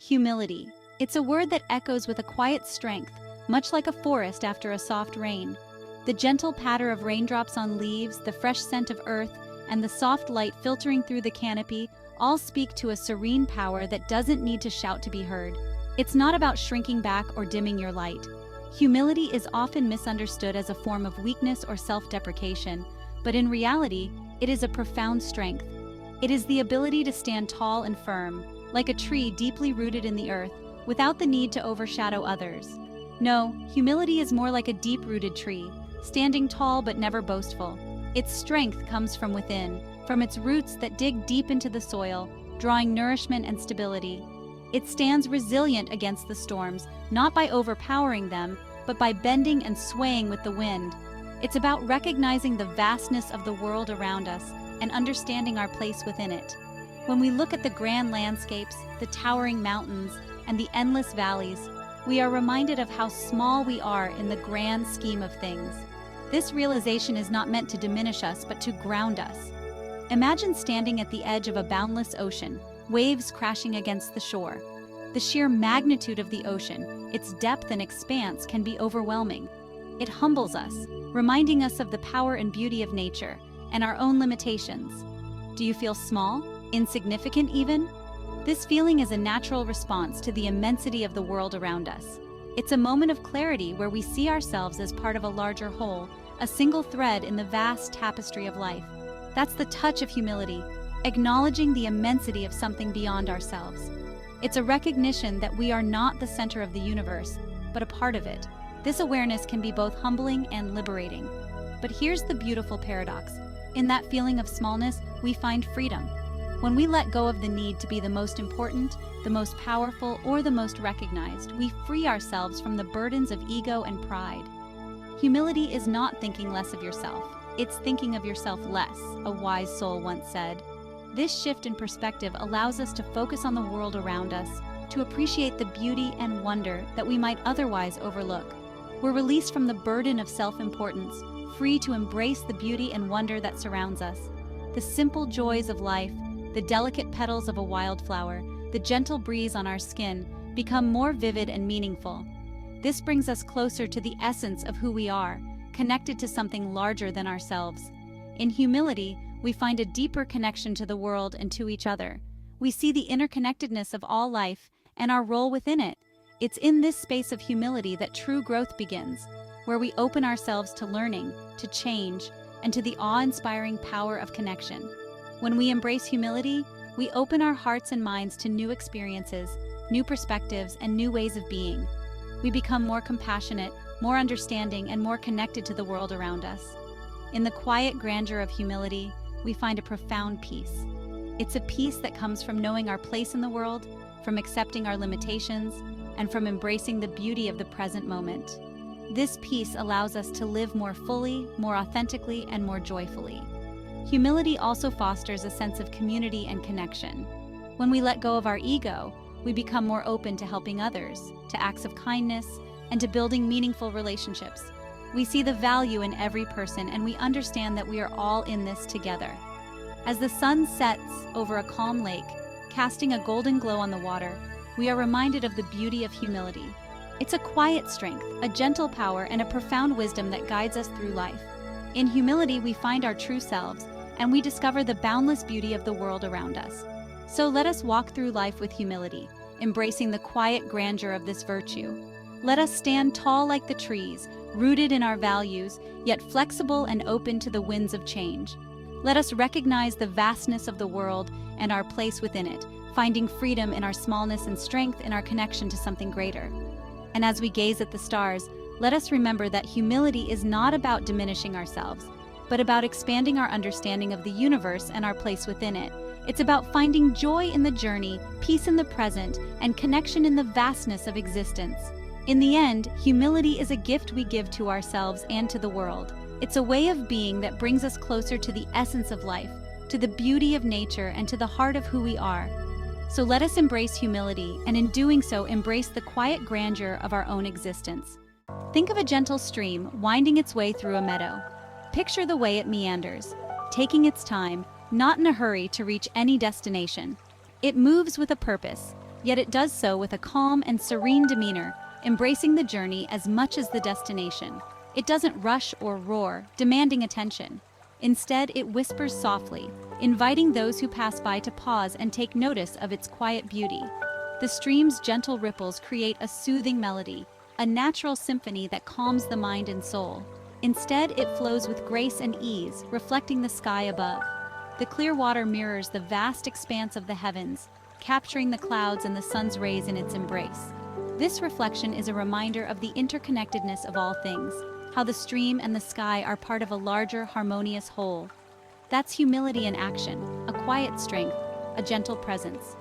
Humility. It's a word that echoes with a quiet strength, much like a forest after a soft rain. The gentle patter of raindrops on leaves, the fresh scent of earth, and the soft light filtering through the canopy all speak to a serene power that doesn't need to shout to be heard. It's not about shrinking back or dimming your light. Humility is often misunderstood as a form of weakness or self-deprecation, but in reality, it is a profound strength. It is the ability to stand tall and firm, like a tree deeply rooted in the earth, without the need to overshadow others. No, humility is more like a deep-rooted tree, standing tall but never boastful. Its strength comes from within, from its roots that dig deep into the soil, drawing nourishment and stability. It stands resilient against the storms, not by overpowering them, but by bending and swaying with the wind. It's about recognizing the vastness of the world around us and understanding our place within it. When we look at the grand landscapes, the towering mountains, and the endless valleys, we are reminded of how small we are in the grand scheme of things. This realization is not meant to diminish us, but to ground us. Imagine standing at the edge of a boundless ocean, waves crashing against the shore. The sheer magnitude of the ocean, its depth and expanse, can be overwhelming. It humbles us, reminding us of the power and beauty of nature and our own limitations. Do you feel small, insignificant even? This feeling is a natural response to the immensity of the world around us. It's a moment of clarity where we see ourselves as part of a larger whole, a single thread in the vast tapestry of life. That's the touch of humility, acknowledging the immensity of something beyond ourselves. It's a recognition that we are not the center of the universe, but a part of it. This awareness can be both humbling and liberating. But here's the beautiful paradox. In that feeling of smallness, we find freedom. When we let go of the need to be the most important, the most powerful, or the most recognized, we free ourselves from the burdens of ego and pride. Humility is not thinking less of yourself. It's thinking of yourself less, a wise soul once said. This shift in perspective allows us to focus on the world around us, to appreciate the beauty and wonder that we might otherwise overlook. We're released from the burden of self-importance, free to embrace the beauty and wonder that surrounds us. The simple joys of life, the delicate petals of a wildflower, the gentle breeze on our skin, become more vivid and meaningful. This brings us closer to the essence of who we are, connected to something larger than ourselves. In humility, we find a deeper connection to the world and to each other. We see the interconnectedness of all life and our role within it. It's in this space of humility that true growth begins, where we open ourselves to learning, to change, and to the awe-inspiring power of connection. When we embrace humility, we open our hearts and minds to new experiences, new perspectives, and new ways of being. We become more compassionate, more understanding, and more connected to the world around us. In the quiet grandeur of humility, we find a profound peace. It's a peace that comes from knowing our place in the world, from accepting our limitations, and from embracing the beauty of the present moment. This peace allows us to live more fully, more authentically, and more joyfully. Humility also fosters a sense of community and connection. When we let go of our ego, we become more open to helping others, to acts of kindness, and to building meaningful relationships. We see the value in every person, and we understand that we are all in this together. As the sun sets over a calm lake, casting a golden glow on the water, we are reminded of the beauty of humility. It's a quiet strength, a gentle power, and a profound wisdom that guides us through life. In humility, we find our true selves, and we discover the boundless beauty of the world around us. So let us walk through life with humility, embracing the quiet grandeur of this virtue. Let us stand tall like the trees, rooted in our values, yet flexible and open to the winds of change. Let us recognize the vastness of the world and our place within it, finding freedom in our smallness and strength in our connection to something greater. And as we gaze at the stars, let us remember that humility is not about diminishing ourselves, but about expanding our understanding of the universe and our place within it. It's about finding joy in the journey, peace in the present, and connection in the vastness of existence. In the end, humility is a gift we give to ourselves and to the world. It's a way of being that brings us closer to the essence of life, to the beauty of nature, and to the heart of who we are. So let us embrace humility, and in doing so, embrace the quiet grandeur of our own existence. Think of a gentle stream winding its way through a meadow. Picture the way it meanders, taking its time, not in a hurry to reach any destination. It moves with a purpose, yet it does so with a calm and serene demeanor, embracing the journey as much as the destination. It doesn't rush or roar, demanding attention. Instead, it whispers softly, inviting those who pass by to pause and take notice of its quiet beauty. The stream's gentle ripples create a soothing melody, a natural symphony that calms the mind and soul. Instead, it flows with grace and ease, reflecting the sky above. The clear water mirrors the vast expanse of the heavens, capturing the clouds and the sun's rays in its embrace. This reflection is a reminder of the interconnectedness of all things, how the stream and the sky are part of a larger, harmonious whole. That's humility in action, a quiet strength, a gentle presence.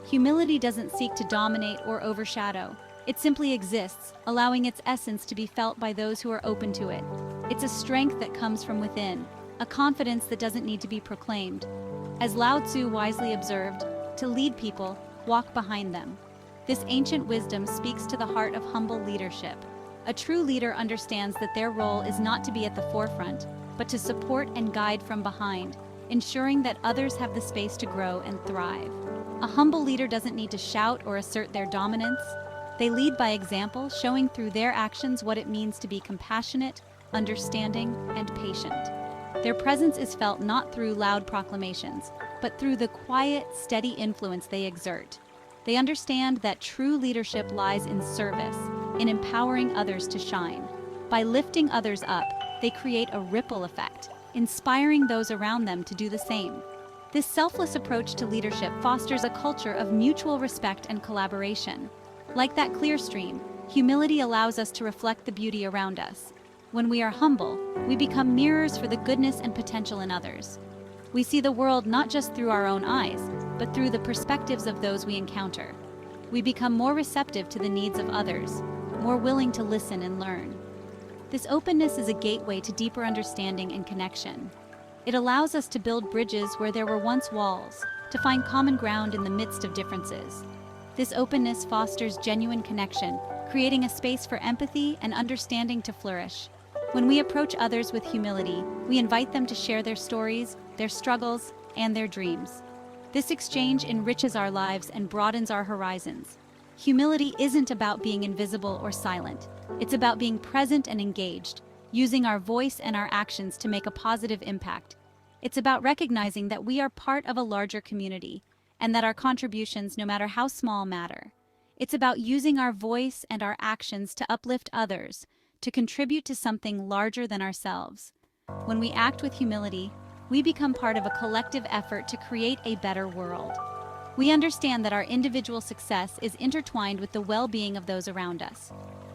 Humility doesn't seek to dominate or overshadow. It simply exists, allowing its essence to be felt by those who are open to it. It's a strength that comes from within, a confidence that doesn't need to be proclaimed. As Lao Tzu wisely observed, to lead people, walk behind them. This ancient wisdom speaks to the heart of humble leadership. A true leader understands that their role is not to be at the forefront, but to support and guide from behind, ensuring that others have the space to grow and thrive. A humble leader doesn't need to shout or assert their dominance. They lead by example, showing through their actions what it means to be compassionate, understanding, and patient. Their presence is felt not through loud proclamations, but through the quiet, steady influence they exert. They understand that true leadership lies in service, in empowering others to shine. By lifting others up, they create a ripple effect, inspiring those around them to do the same. This selfless approach to leadership fosters a culture of mutual respect and collaboration. Like that clear stream, humility allows us to reflect the beauty around us. When we are humble, we become mirrors for the goodness and potential in others. We see the world not just through our own eyes, but through the perspectives of those we encounter. We become more receptive to the needs of others, more willing to listen and learn. This openness is a gateway to deeper understanding and connection. It allows us to build bridges where there were once walls, to find common ground in the midst of differences. This openness fosters genuine connection, creating a space for empathy and understanding to flourish. When we approach others with humility, we invite them to share their stories, their struggles, and their dreams. This exchange enriches our lives and broadens our horizons. Humility isn't about being invisible or silent. It's about being present and engaged, using our voice and our actions to make a positive impact. It's about recognizing that we are part of a larger community, and that our contributions, no matter how small, matter. It's about using our voice and our actions to uplift others, to contribute to something larger than ourselves. When we act with humility, we become part of a collective effort to create a better world. We understand that our individual success is intertwined with the well-being of those around us.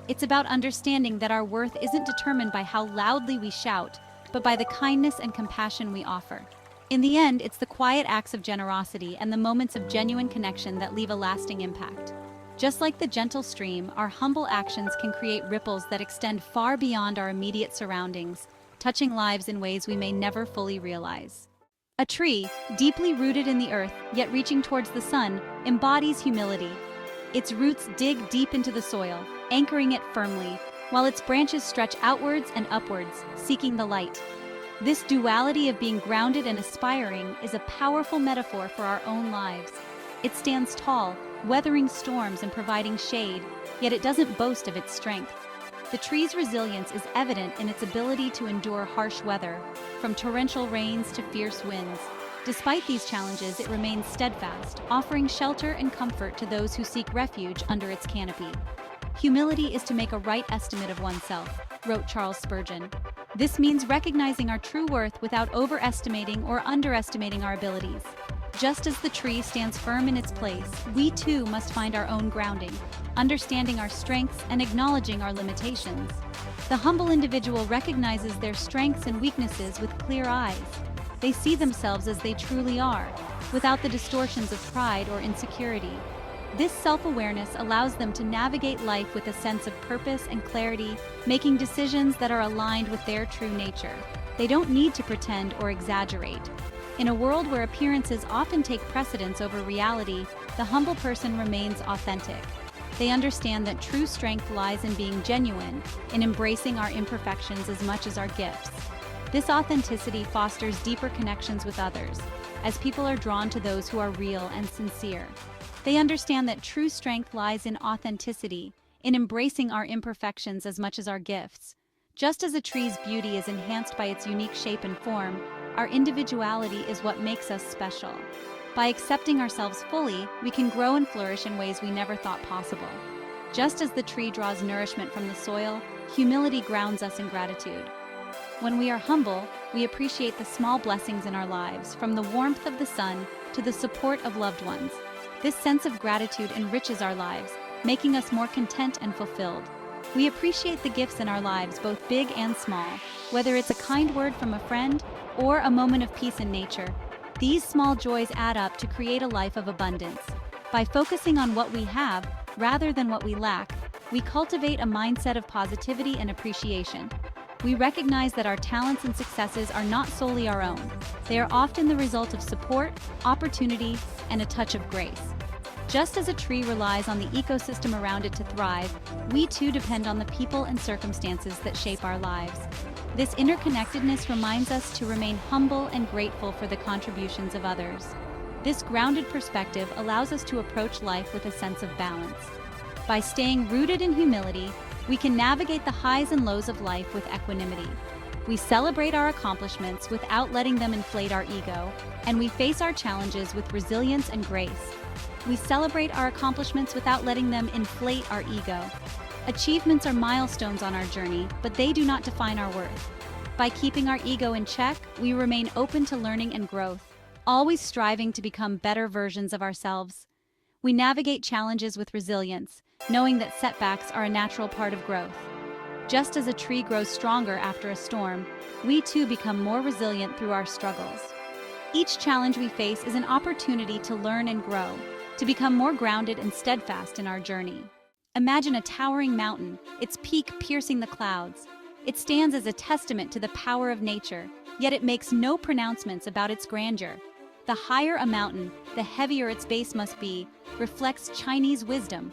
It's about understanding that our worth isn't determined by how loudly we shout, but by the kindness and compassion we offer. In the end, it's the quiet acts of generosity and the moments of genuine connection that leave a lasting impact. Just like the gentle stream, our humble actions can create ripples that extend far beyond our immediate surroundings, touching lives in ways we may never fully realize. A tree, deeply rooted in the earth, yet reaching towards the sun, embodies humility. Its roots dig deep into the soil, anchoring it firmly, while its branches stretch outwards and upwards, seeking the light. This duality of being grounded and aspiring is a powerful metaphor for our own lives. It stands tall, weathering storms and providing shade, yet it doesn't boast of its strength. The tree's resilience is evident in its ability to endure harsh weather, from torrential rains to fierce winds. Despite these challenges, it remains steadfast, offering shelter and comfort to those who seek refuge under its canopy. Humility is to make a right estimate of oneself, wrote Charles Spurgeon. This means recognizing our true worth without overestimating or underestimating our abilities. Just as the tree stands firm in its place, we too must find our own grounding, understanding our strengths and acknowledging our limitations. The humble individual recognizes their strengths and weaknesses with clear eyes. They see themselves as they truly are, without the distortions of pride or insecurity. This self-awareness allows them to navigate life with a sense of purpose and clarity, making decisions that are aligned with their true nature. They don't need to pretend or exaggerate. In a world where appearances often take precedence over reality, the humble person remains authentic. They understand that true strength lies in being genuine, in embracing our imperfections as much as our gifts. This authenticity fosters deeper connections with others, as people are drawn to those who are real and sincere. They understand that true strength lies in authenticity, in embracing our imperfections as much as our gifts. Just as a tree's beauty is enhanced by its unique shape and form, our individuality is what makes us special. By accepting ourselves fully, we can grow and flourish in ways we never thought possible. Just as the tree draws nourishment from the soil, humility grounds us in gratitude. When we are humble, we appreciate the small blessings in our lives, from the warmth of the sun to the support of loved ones. This sense of gratitude enriches our lives, making us more content and fulfilled. We appreciate the gifts in our lives, both big and small, whether it's a kind word from a friend or a moment of peace in nature. These small joys add up to create a life of abundance. By focusing on what we have, rather than what we lack, we cultivate a mindset of positivity and appreciation. We recognize that our talents and successes are not solely our own. They are often the result of support, opportunity, and a touch of grace. Just as a tree relies on the ecosystem around it to thrive, we too depend on the people and circumstances that shape our lives. This interconnectedness reminds us to remain humble and grateful for the contributions of others. This grounded perspective allows us to approach life with a sense of balance. By staying rooted in humility, we can navigate the highs and lows of life with equanimity. We celebrate our accomplishments without letting them inflate our ego, and we face our challenges with resilience and grace. We celebrate our accomplishments without letting them inflate our ego. Achievements are milestones on our journey, but they do not define our worth. By keeping our ego in check, we remain open to learning and growth, always striving to become better versions of ourselves. We navigate challenges with resilience, knowing that setbacks are a natural part of growth. Just as a tree grows stronger after a storm, we too become more resilient through our struggles. Each challenge we face is an opportunity to learn and grow, to become more grounded and steadfast in our journey. Imagine a towering mountain, its peak piercing the clouds. It stands as a testament to the power of nature, yet it makes no pronouncements about its grandeur. The higher a mountain, the heavier its base must be, reflects Chinese wisdom.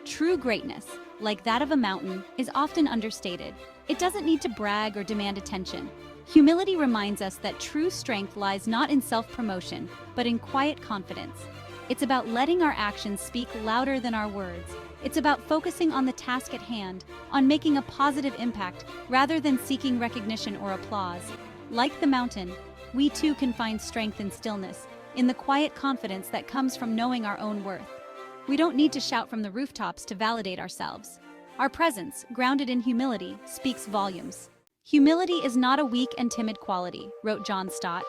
True greatness, like that of a mountain, is often understated. It doesn't need to brag or demand attention. Humility reminds us that true strength lies not in self-promotion, but in quiet confidence. It's about letting our actions speak louder than our words. It's about focusing on the task at hand, on making a positive impact, rather than seeking recognition or applause. Like the mountain, we too can find strength in stillness, in the quiet confidence that comes from knowing our own worth. We don't need to shout from the rooftops to validate ourselves. Our presence, grounded in humility, speaks volumes. Humility is not a weak and timid quality, wrote John Stott.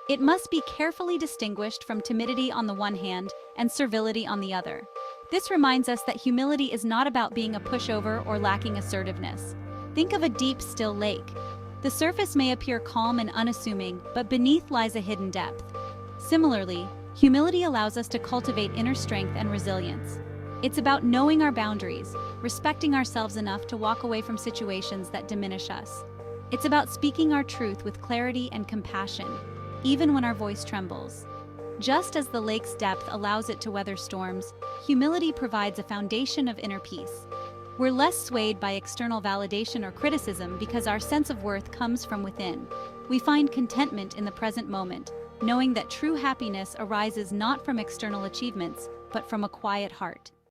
It must be carefully distinguished from timidity on the one hand and servility on the other. This reminds us that humility is not about being a pushover or lacking assertiveness. Think of a deep, still lake. The surface may appear calm and unassuming, but beneath lies a hidden depth. Similarly, humility allows us to cultivate inner strength and resilience. It's about knowing our boundaries, respecting ourselves enough to walk away from situations that diminish us. It's about speaking our truth with clarity and compassion, even when our voice trembles. Just as the lake's depth allows it to weather storms, humility provides a foundation of inner peace. We're less swayed by external validation or criticism because our sense of worth comes from within. We find contentment in the present moment, knowing that true happiness arises not from external achievements, but from a quiet heart.